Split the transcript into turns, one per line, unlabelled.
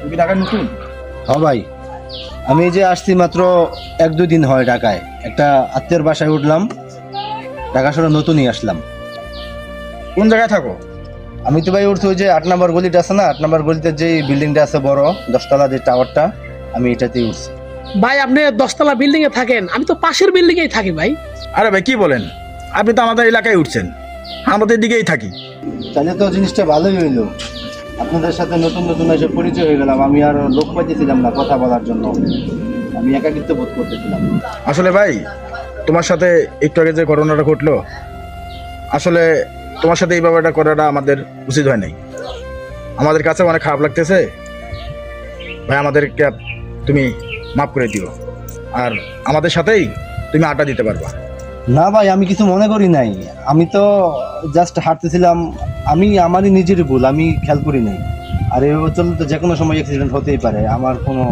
তুমি ঢাকায় নতুন?
হ্যাঁ ভাই, আমি এই যে আসছি মাত্র 1-2 দিন হয় ঢাকায়। একটা আত্মীয়ের বাসায় উঠলাম, ঢাকা শহরে নতুনই আসলাম।
কোন জায়গায় থাকো?
আমি তো ভাই উঠছি ওই যে 8 নম্বর গলিটা আছে না, 8 নম্বর গলিতে যে বিল্ডিংটা আছে বড় 10 তলা যে টাওয়ারটা, আমি এটাতেই উঠছি।
ভাই আপনি 10 তলা বিল্ডিং এ থাকেন, আমি তো পাশের বিল্ডিং এই থাকি ভাই।
আরে ভাই কি বলেন, আপনি তো আমাদের এলাকায় উঠছেন, আমাদের দিকেই থাকি।
তাহলে তো জিনিসটা ভালোই হইলো, আপনাদের সাথে নতুন নতুন এসে পরিচয় হয়ে গেলাম। আমি আর লোক পাইতেছিলাম না কথা বলার জন্য, আমি একাকিত্ব বোধ করতেছিলাম।
আসলে ভাই, তোমার সাথে একটু আগে যে ঘটনাটা ঘটলো, আসলে তোমার সাথে এই ব্যাপারটা করাটা আমাদের উচিত হয় নাই। আমাদের কাছে অনেক খারাপ লাগতেছে ভাই, আমাদেরকে তুমি মাফ করে দিও। আর আমাদের সাথেই তুমি আড্ডা দিতে পারবা।
না ভাই, আমি কিছু মনে করি নাই, আমি তো জাস্ট হাঁটতেছিলাম, আমি আমারই নিজের ভুল, আমি খেয়াল করি নাই। আর এভাবে চললে তো যে কোনো সময় অ্যাক্সিডেন্ট হতেই পারে, আমার কোনো